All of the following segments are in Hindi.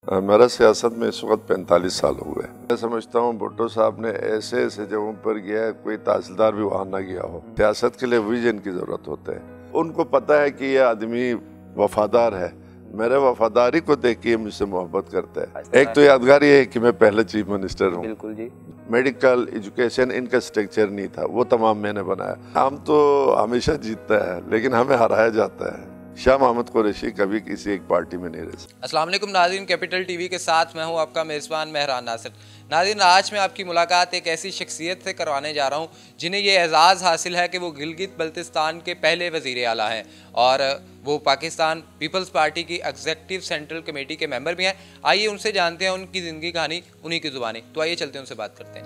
मेरा सियासत में इस वक्त 45 साल हो गए। मैं समझता हूँ भुट्टो साहब ने ऐसे ऐसे जगहों पर गया है, कोई तहसीलदार भी वहाँ ना गया हो। सियासत के लिए विजन की जरूरत होता है। उनको पता है कि ये आदमी वफादार है, मेरे वफादारी को देख के मुझसे मोहब्बत करता है। एक तो यादगार ये है कि मैं पहले चीफ मिनिस्टर हूँ। बिल्कुल जी। मेडिकल एजुकेशन इनका स्ट्रक्चर नहीं था, वो तमाम मैंने बनाया। हम तो हमेशा जीतता है लेकिन हमें हराया जाता है। शाह मोहम्मद कुरैशी कभी किसी एक पार्टी में नहीं रह सकते। अस्सलाम वालेकुम नाज़रीन, कैपिटल टीवी के साथ मैं हूं आपका मेज़बान मेहरान नासिर। नाज़रीन, आज मैं आपकी मुलाकात एक ऐसी शख्सियत से करवाने जा रहा हूं जिन्हें ये एजाज़ हासिल है कि वो गिलगित बल्तिस्तान के पहले वज़ीर आला हैं और वो पाकिस्तान पीपल्स पार्टी की एग्जीक्यूटिव सेंट्रल कमेटी के मेंबर भी हैं। आइए उनसे जानते हैं उनकी ज़िंदगी कहानी, उन्हीं की ज़ुबानी। तो आइए चलते हैं उनसे बात करते हैं।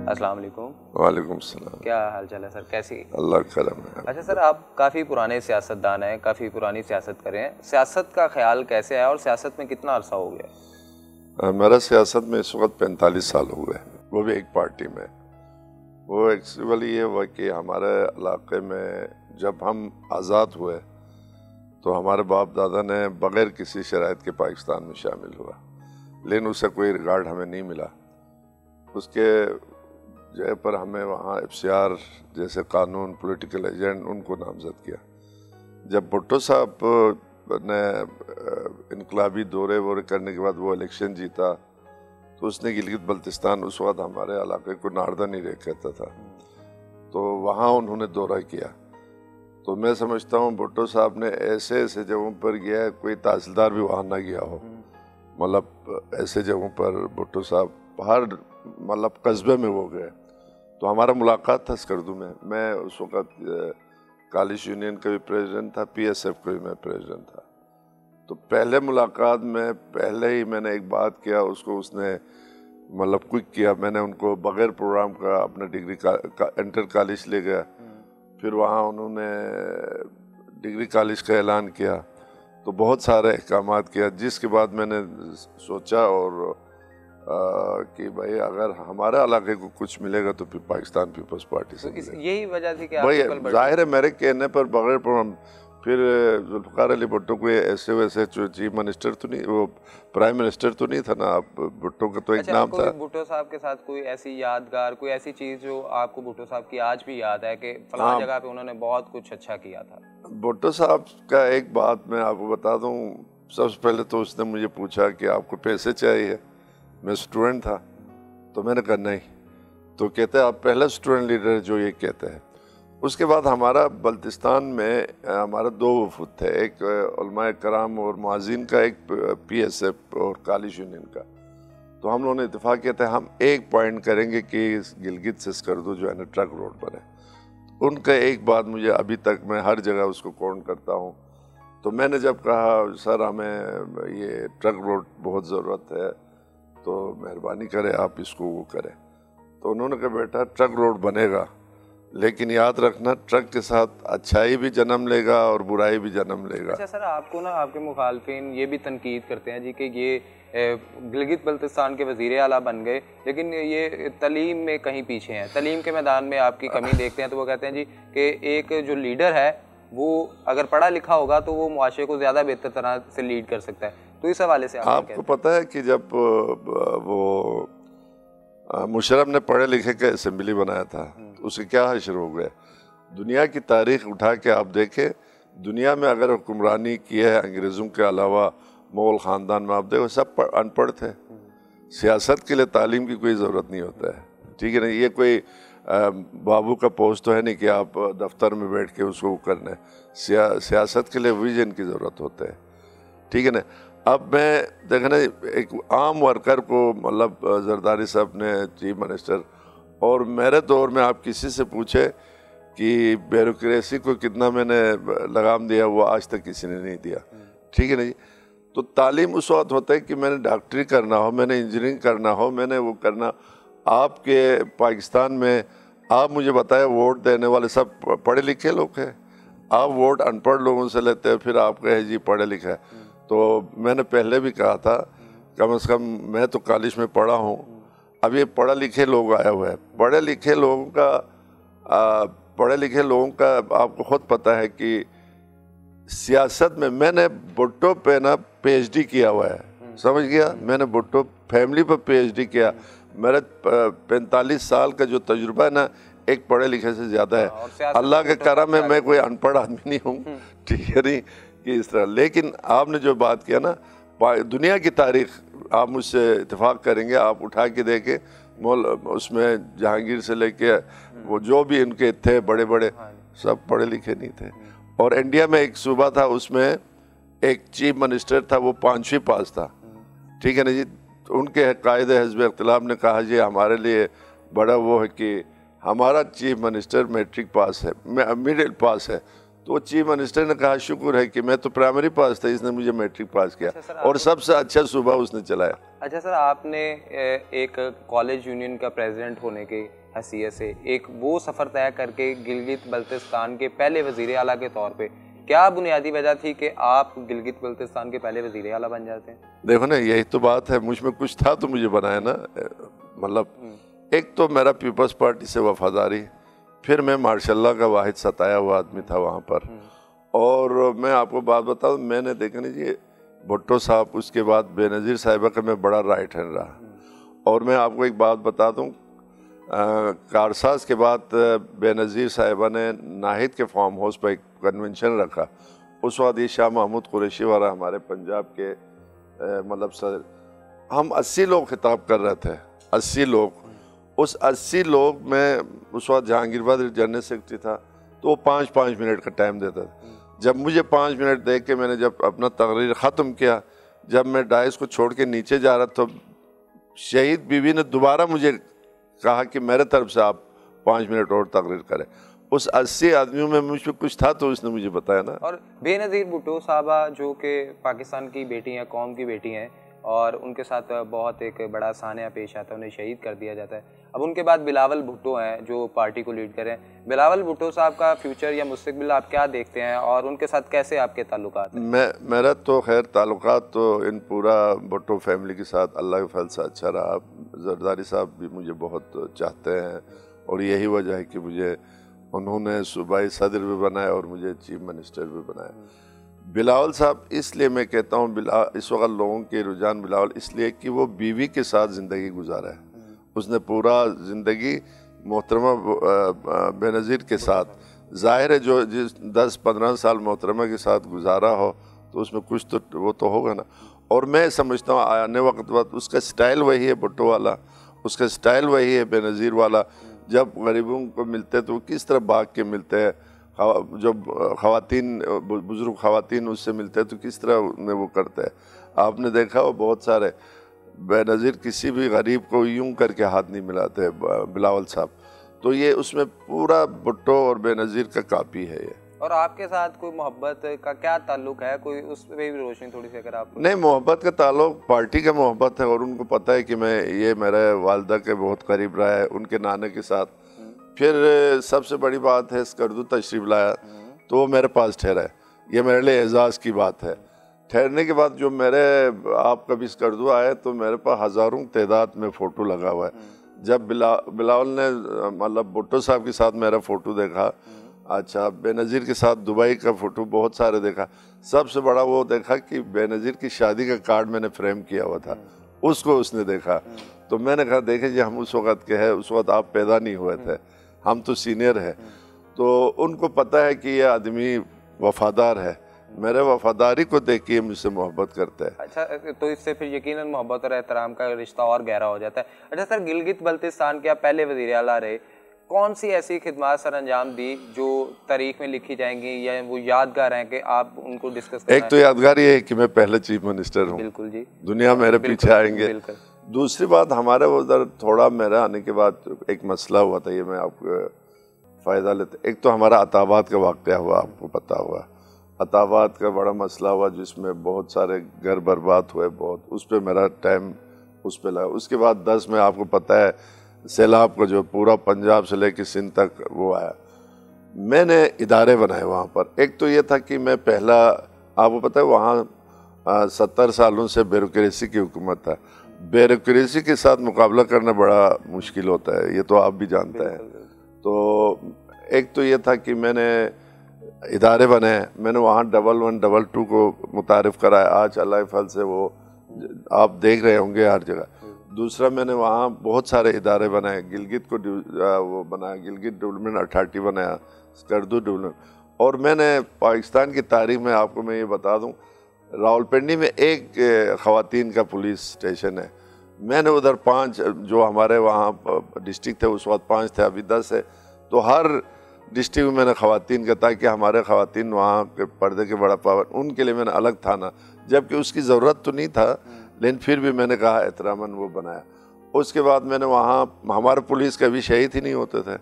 अस्सलाम वालेकुम। वालेकुम सलाम। क्या हाल चाल है सर, कैसी? अल्लाह करम है। अच्छा सर, आप काफ़ी पुराने सियासतदान हैं, काफ़ी पुरानी सियासत कर रहे हैं। सियासत का ख्याल कैसे है और सियासत में कितना अरसा हो गया? मेरा सियासत में इस वक्त 45 साल हो गए, वो भी एक पार्टी में। वो एक्चुअली ये हुआ कि हमारे इलाके में जब हम आज़ाद हुए तो हमारे बाप दादा ने बग़ैर किसी शराइत के पाकिस्तान में शामिल हुआ, लेकिन उससे कोई रिगार्ड हमें नहीं मिला। उसके जगह पर हमें वहाँ FCR जैसे कानून, पॉलिटिकल एजेंट, उनको नामजद किया। जब भुट्टो साहब ने इनकलाबी दौरे वोरे करने के बाद वो इलेक्शन जीता तो उसने गिलगित बल्तिस्तान, उस वक्त हमारे इलाके को नारदा नहीं रह कहता था, तो वहाँ उन्होंने दौरा किया। तो मैं समझता हूँ भुट्टो साहब ने ऐसे ऐसे जगहों पर गया है, कोई तहसीलदार भी वहाँ ना गया हो। मतलब ऐसे जगहों पर भुट्टो साहब हर मतलब कस्बे में वो गए। तो हमारा मुलाकात था स्कर्दू में। मैं उस वक्त कॉलेज यूनियन का भी प्रेसिडेंट था, PSF का भी मैं प्रेसिडेंट था। तो पहले मुलाकात में पहले ही मैंने एक बात किया, उसको उसने मतलब क्विक किया। मैंने उनको बगैर प्रोग्राम का अपना डिग्री का इंटर कॉलेज ले गया। फिर वहाँ उन्होंने डिग्री कॉलेज का ऐलान किया, तो बहुत सारे अहकाम किया, जिसके बाद मैंने सोचा और कि भाई अगर हमारे इलाके को कुछ मिलेगा तो फिर पाकिस्तान पीपल्स पार्टी से मिलेगा। यही वजह थी कि भाई जाहिर है मेरे कहने पर बगैर प्रोग्राम फिर जुल्फ़िकार अली भुट्टो को ऐसे वैसे चीफ मिनिस्टर तो नहीं, वो प्राइम मिनिस्टर तो नहीं था ना। भुट्टो का तो एक नाम था। भुट्टो साहब के साथ कोई ऐसी यादगार, कोई ऐसी चीज़ जो आपको भुट्टो साहब की आज भी याद है कि फलां जगह पे उन्होंने बहुत कुछ अच्छा किया था? भुट्टो साहब का एक बात मैं आपको बता दूं। सबसे पहले तो उसने मुझे पूछा कि आपको पैसे चाहिए। मैं स्टूडेंट था तो मैंने कहा नहीं। तो कहते हैं आप पहला स्टूडेंट लीडर जो ये कहते हैं। उसके बाद हमारा बल्तिस्तान में हमारा 2 वफद थे, एक उलमाए कराम और मुआजिन का, एक PSF और कॉलेज यूनियन का। तो हम लोगों ने इत्तेफाक किया था हम एक पॉइंट करेंगे कि गिलगित से स्कर्दू जो है ना ट्रक रोड बने। उनका एक बात मुझे अभी तक मैं हर जगह उसको काउंट करता हूँ। तो मैंने जब कहा सर हमें ये ट्रक रोड बहुत ज़रूरत है तो मेहरबानी करें आप इसको वो करें, तो उन्होंने कहा बेटा ट्रक रोड बनेगा, लेकिन याद रखना ट्रक के साथ अच्छाई भी जन्म लेगा और बुराई भी जन्म लेगा। अच्छा सर, आपको ना आपके मुखालफिन ये भी तनकीद करते हैं जी कि ये गिलगित बल्तिस्तान के वज़ीर आला बन गए लेकिन ये तालीम में कहीं पीछे हैं, तालीम के मैदान में आपकी कमी देखते हैं। तो वो कहते हैं जी कि एक जो लीडर है वो अगर पढ़ा लिखा होगा तो वो मुआशरे को ज़्यादा बेहतर तरह से लीड कर सकता है। तो इस हवाले से आपको पता है कि जब वो मुशर्रफ ने पढ़े लिखे का असेंबली बनाया था तो उसके क्या हशर हो गए। दुनिया की तारीख उठा के आप देखें, दुनिया में अगर हुक्मरानी की है अंग्रेज़ों के अलावा मुग़ल ख़ानदान में, आप देखो सब अनपढ़ थे। सियासत के लिए तालीम की कोई ज़रूरत नहीं होता है, ठीक है ना। ये कोई बाबू का पोस्ट तो है नहीं कि आप दफ्तर में बैठ के उसको करना है। सियासत के लिए विजन की ज़रूरत होता है, ठीक है ना। अब मैं देखना एक आम वर्कर को, मतलब जरदारी साहब ने चीफ मिनिस्टर, और मेरे दौर में आप किसी से पूछे कि ब्यूरोक्रेसी को कितना मैंने लगाम दिया, वो आज तक किसी ने नहीं दिया, ठीक है ना जी। तो तालीम उस वक्त होता है कि मैंने डॉक्टरी करना हो, मैंने इंजीनियरिंग करना हो, मैंने वो करना। आपके पाकिस्तान में आप मुझे बताएं वोट देने वाले सब पढ़े लिखे लोग हैं। आप वोट अनपढ़ लोगों से लेते हैं, फिर आप कहे जी पढ़े लिखा है। तो मैंने पहले भी कहा था कम से कम मैं तो कॉलेज में पढ़ा हूँ, अब ये पढ़े लिखे लोग आए हुए हैं। पढ़े लिखे लोगों का आपको खुद पता है कि सियासत में मैंने भुट्टो पे ना PhD किया हुआ है, समझ गया। मैंने भुट्टो फैमिली पर PhD किया। मेरा 45 साल का जो तजुर्बा है ना, एक पढ़े लिखे से ज़्यादा है। अल्लाह के करम में मैं कोई अनपढ़ आदमी नहीं हूँ, ठीक है नहीं कि इस तरह। लेकिन आपने जो बात किया ना, दुनिया की तारीख आप मुझसे इत्तेफाक करेंगे, आप उठा के देखे उसमें जहांगीर से लेके वो जो भी इनके थे बड़े बड़े, सब पढ़े लिखे नहीं थे। और इंडिया में एक सूबा था, उसमें एक चीफ मिनिस्टर था, वो 5वीं पास था, ठीक है ना जी। उनके कायदे हिज़्ब इख्तिलाफ ने कहा जी हमारे लिए बड़ा वो है कि हमारा चीफ मिनिस्टर मैट्रिक पास है, मिडिल पास है। तो चीफ मिनिस्टर ने कहा शुक्र है कि मैं तो प्राइमरी पास था, इसने मुझे मैट्रिक पास किया। अच्छा और सबसे अच्छा सूबा उसने चलाया। अच्छा सर, आपने एक कॉलेज यूनियन का प्रेसिडेंट होने की हैसियत से एक वो सफ़र तय करके गिलगित बल्तिस्तान के पहले वज़ीर आला के तौर पे, क्या बुनियादी वजह थी कि आप गिलगित बल्तिस्तान के पहले वज़ीर आला बन जाते हैं? देखो ना, यही तो बात है, मुझ में कुछ था तो मुझे बनाया ना। मतलब एक तो मेरा पीपल्स पार्टी से वफादारी, फिर मैं मार्शल्लाह का वाहिद सताया हुआ आदमी था वहाँ पर। और मैं आपको बात बताऊँ, मैंने देखा नहीं जी भुट्टो साहब, उसके बाद बेनज़ीर साहिबा का मैं बड़ा राइट हैंड रहा। और मैं आपको एक बात बता दूँ, कारसाज के बाद बेनज़ीर साहिबा ने नाहिद के फार्म हाउस पर एक कन्वेंशन रखा। उस वक्त ये शाह महमूद कुरैशी वाला हमारे पंजाब के मतलब सर, हम 80 लोग खिताब कर रहे थे, 80 लोग। उस 80 लोग में उस वक्त जहांगीर बहादुर जनरल सेक्रेटरी था, तो वो 5-5 मिनट का टाइम देता था। जब मुझे 5 मिनट दे के मैंने जब अपना तकरीर ख़त्म किया, जब मैं डाइस को छोड़ के नीचे जा रहा था, शहीद बीवी ने दोबारा मुझे कहा कि मेरे तरफ से आप 5 मिनट और तकरीर करें। उस 80 आदमियों में मुझ पर कुछ था तो उसने मुझे बताया ना। और बेनज़ीर भुट्टो साहबा जो कि पाकिस्तान की बेटी हैं, कौम की बेटी हैं, और उनके साथ बहुत एक बड़ा सानिया पेश आता है, उन्हें शहीद कर दिया जाता है। अब उनके बाद बिलावल भुट्टो हैं जो पार्टी को लीड करें। बिलावल भुट्टो साहब का फ्यूचर या मुस्तकबिल आप क्या देखते हैं और उनके साथ कैसे आपके ताल्लुकात हैं? मेरा तो खैर ताल्लुकात तो इन पूरा भुट्टो फैमिली के साथ अल्लाह के फजल से अच्छा रहा। जरदारी साहब भी मुझे बहुत चाहते हैं और यही वजह है कि मुझे उन्होंने सूबाई सदर भी बनाया और मुझे चीफ मिनिस्टर भी बनाया। बिलावल साहब इसलिए मैं कहता हूँ, इस वक्त लोगों के रुझान बिलावल इसलिए कि वो बीवी के साथ ज़िंदगी गुजारा है। उसने पूरा ज़िंदगी मोहतरमा बेनज़ीर के साथ, ज़ाहिर है जो जिस 10-15 साल मोहतरमा के साथ गुजारा हो तो उसमें कुछ तो वो तो होगा ना। और मैं समझता हूँ आने वक्त बाद उसका स्टाइल वही है भुट्टो वाला, उसका स्टाइल वही है बेनज़ीर वाला। जब गरीबों को मिलते हैं तो वो किस तरह भाग के मिलते हैं, जब ख़वातीन बुज़ुर्ग ख़वातीन उससे मिलते हैं तो किस तरह उन्हें वो करते हैं। आपने देखा हो बहुत सारे बेनज़ीर किसी भी गरीब को यूं करके हाथ नहीं मिलाते बिलावल साहब। तो ये उसमें पूरा भुट्टो और बेनज़ीर का कापी है ये। और आपके साथ कोई मोहब्बत का क्या ताल्लुक है, कोई उस पर भी रोशनी थोड़ी सी अगर आप? नहीं, मोहब्बत का ताल्लुक पार्टी का मोहब्बत है और उनको पता है कि मैं ये मेरे वालदा के बहुत करीब रहा है उनके नाने के साथ। फिर सबसे बड़ी बात है स्कर्दू तशरीफ़ लाया तो वो मेरे पास ठहरा है, ये मेरे लिए एजाज़ की बात है। ठहरने के बाद जो मेरे आप कभी स्कर्दू आए तो मेरे पास हज़ारों तादाद में फ़ोटो लगा हुआ है। जब बिलावल ने मतलब भुट्टो साहब के साथ मेरा फ़ोटो देखा, अच्छा बेनज़ीर के साथ दुबई का फ़ोटो बहुत सारे देखा, सबसे बड़ा वो देखा कि बेनज़ीर की शादी का कार्ड मैंने फ्रेम किया हुआ था, उसको उसने देखा। तो मैंने कहा देखे जी हम उस वक़्त के हैं, उस वक़्त आप पैदा नहीं हुए थे, हम तो सीनियर हैं। तो उनको पता है कि ये आदमी वफ़ादार है, मेरे वफ़ादारी को देख के मुझसे मोहब्बत करता है। अच्छा, तो इससे फिर यकीनन मोहब्बत और एहतराम का रिश्ता और गहरा हो जाता है। अच्छा सर, गिलगित बल्तिस्तान के आप पहले वज़ीर आला रहे, कौन सी ऐसी खिदमत सर अंजाम दी जो तारीख में लिखी जाएंगी या वो यादगार हैं कि आप उनको डिस्कस करना? एक तो यादगार ये है कि मैं पहले चीफ मिनिस्टर हूँ। बिल्कुल जी, दुनिया मेरे पीछे आएंगे। दूसरी बात, हमारे उधर थोड़ा मेरा आने के बाद एक मसला हुआ था, ये मैं आपको फ़ायदा लेते। एक तो हमारा अताबाद का वाक़या हुआ, आपको पता हुआ अताबाद का बड़ा मसला हुआ जिसमें बहुत सारे घर बर्बाद हुए, बहुत उस पर मेरा टाइम उस पर लगा। उसके बाद 10 में आपको पता है सैलाब का जो पूरा पंजाब से लेकर सिंध तक वो आया, मैंने इदारे बनाए वहाँ पर। एक तो ये था कि मैं पहला, आपको पता है वहाँ 70 सालों से ब्यूरोक्रेसी की हुकूमत था। ब्यूरोक्रेसी के साथ मुकाबला करना बड़ा मुश्किल होता है, ये तो आप भी जानते हैं। तो एक तो ये था कि मैंने इदारे बने हैं। मैंने वहाँ 11 22 को मुतारिफ़ कराया। आज अल्लाह के फल से वो आप देख रहे होंगे हर जगह। दूसरा, मैंने वहाँ बहुत सारे इदारे बनाए। गिलगित को वो बनाया, गिलगित डेवलपमेंट अथॉरिटी बनाया, स्कर्दू डेवलपमेंट। और मैंने पाकिस्तान की तारीख में आपको मैं ये बता दूँ, रावलपिंडी में एक ख़वातीन का पुलिस स्टेशन है। मैंने उधर 5, जो हमारे वहाँ डिस्ट्रिक्ट थे उस वक्त 5 थे, अभी 10 है। तो हर डिस्ट्रिक्ट में मैंने ख़वातीन का, ताकि हमारे ख़वातीन वहाँ के पर्दे के बड़ा पावर, उनके लिए मैंने अलग थाना, जबकि उसकी ज़रूरत तो नहीं था, लेकिन फिर भी मैंने कहा एहतरामन वो बनाया। उसके बाद मैंने वहाँ, हमारे पुलिस कभी शहीद ही नहीं होते थे,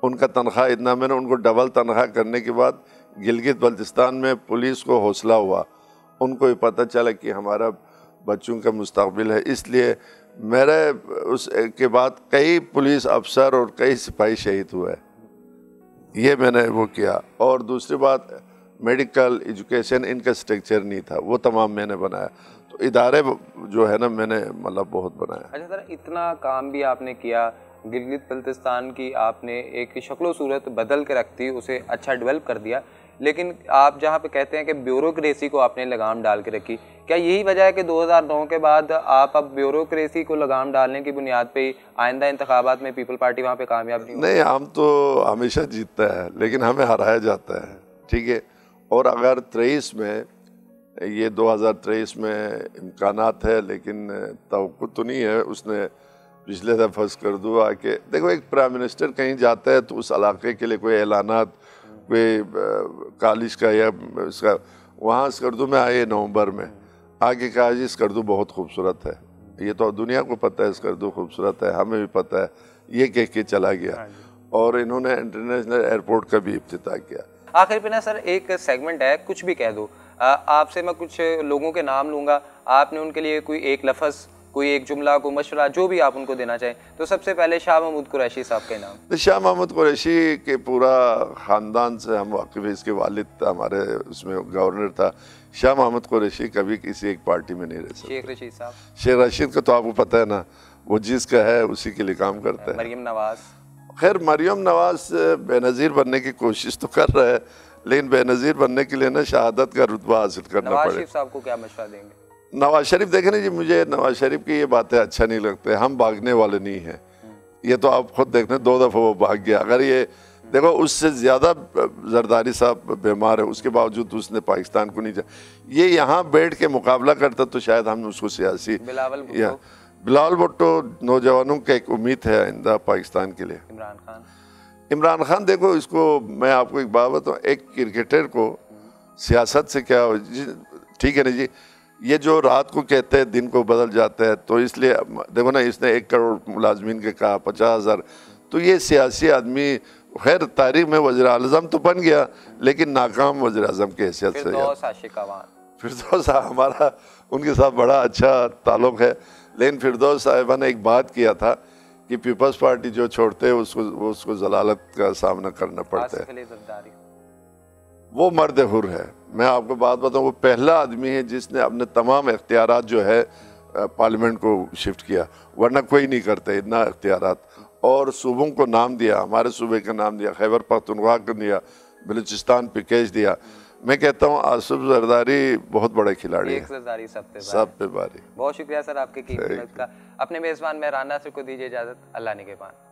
उनका तनख्वाह इतना, मैंने उनको डबल तनख्वाह करने के बाद गिलगित बल्तिस्तान में पुलिस को हौसला हुआ, उनको ये पता चला कि हमारा बच्चों का मुस्तकबिल है। इसलिए मेरे उस के बाद कई पुलिस अफसर और कई सिपाही शहीद हुए, ये मैंने वो किया। और दूसरी बात, मेडिकल एजुकेशन, इनका स्ट्रक्चर नहीं था, वो तमाम मैंने बनाया। तो इदारे जो है ना, मैंने मतलब बहुत बनाया। अच्छा सर, इतना काम भी आपने किया, गिलगित बल्तिस्तान की आपने एक शक्ल सूरत बदल के रख दी, उसे अच्छा डेवलप कर दिया, लेकिन आप जहाँ पे कहते हैं कि ब्यूरोक्रेसी को आपने लगाम डाल के रखी, क्या यही वजह है कि 2009 के बाद आप अब ब्यूरोक्रेसी को लगाम डालने की बुनियाद पे ही आइंदा इंतखाबात में पीपल पार्टी वहाँ पे कामयाब नहीं? हम तो हमेशा जीतता है, लेकिन हमें हराया जाता है, ठीक है। और अगर 23 में, ये 2023 में इम्कानात है, लेकिन तवक्कुत तो नहीं है। उसने पिछले दफ़ा स्कर्दू आके, देखो एक प्राइम मिनिस्टर कहीं जाता है तो उस इलाके के लिए कोई ऐलानात, कोई कॉलेज का या इसका, वहाँ स्कर्दू में आए नवंबर में, आके कहा जी स्कर्दू बहुत खूबसूरत है। ये तो दुनिया को पता है स्कर्दू खूबसूरत है, हमें भी पता है, ये कह के चला गया। और इन्होंने इंटरनेशनल एयरपोर्ट का भी इफ्तिताह किया। आखिर पे ना सर एक सेगमेंट है, कुछ भी कह दो, आपसे मैं कुछ लोगों के नाम लूँगा, आपने उनके लिए कोई एक लफ्ज़, कोई एक जुमला, कोई मशवरा, जो भी आप उनको देना चाहें। तो सबसे पहले शाह महमूद कुरैशी साहब के नाम। तो शाह महमूद कुरैशी के पूरा ख़ानदान से हम वाकिफ़ हैं। इसके वालिद हमारे उसमें गवर्नर था। शाह महमूद कुरैशी कभी किसी एक पार्टी में नहीं रह सकते। शेख रशीद साहब, शेख रशीद का तो आपको पता है ना, वो जिसका है उसी के लिए काम करता है। मरियम नवाज़, खैर मरियम नवाज़ बेनज़ीर बनने की कोशिश तो कर रहा है, लेकिन बेनज़ीर बनने के लिए ना शहादत का रुतबा हासिल करना पड़ेगा। नवाज शरीफ साहब को क्या मशवरा देंगे? नवाज शरीफ, देखें ना जी, मुझे नवाज शरीफ की ये बातें अच्छा नहीं लगते। हम भागने वाले नहीं हैं, ये तो आप खुद देख लें, 2 दफ़ा वो भाग गया। अगर ये देखो, उससे ज़्यादा जरदारी साहब बीमार है, उसके बावजूद उसने पाकिस्तान को नहीं ये यहाँ बैठ के मुकाबला करता तो शायद हम उसको सियासी, बिलावल भुट्टो नौजवानों की एक उम्मीद है आइंदा पाकिस्तान के लिए। इमरान खान, देखो इसको मैं आपको एक बात बताऊँ, एक क्रिकेटर को सियासत से क्या, ठीक है ना जी, ये जो रात को कहते हैं दिन को बदल जाता है, तो इसलिए देखो ना, इसने 1 करोड़ मुलाजमीन के कहा, 50,000, तो ये सियासी आदमी, खैर तारीख में वज़ीर आज़म तो बन गया, लेकिन नाकाम वज़ीर आज़म की हैसियत से। फिरदौस हमारा उनके साथ बड़ा अच्छा ताल्लुक़ है, लेकिन फिरदौस साहिबा ने एक बात किया था कि पीपल्स पार्टी जो छोड़ते हैं उसको जलालत का सामना करना पड़ता है। वो मर्द हुर है। मैं आपको बात बताऊँ, वो पहला आदमी है जिसने अपने तमाम इख्तियारात जो है पार्लियामेंट को शिफ्ट किया, वरना कोई नहीं करते इतना इख्तियारात। और सूबों को नाम दिया, हमारे सूबे का नाम दिया, खैबर पख्तूनख्वा को दिया, बलूचिस्तान पैकेज दिया। मैं कहता हूँ आसिफ जरदारी बहुत बड़े खिलाड़ी है, सब पे भारी। बहुत शुक्रिया सर आपके कीमत का। अपने मेज़बान मेहरान नासिर को दीजिए इजाज़त। अल्लाह निगहबान।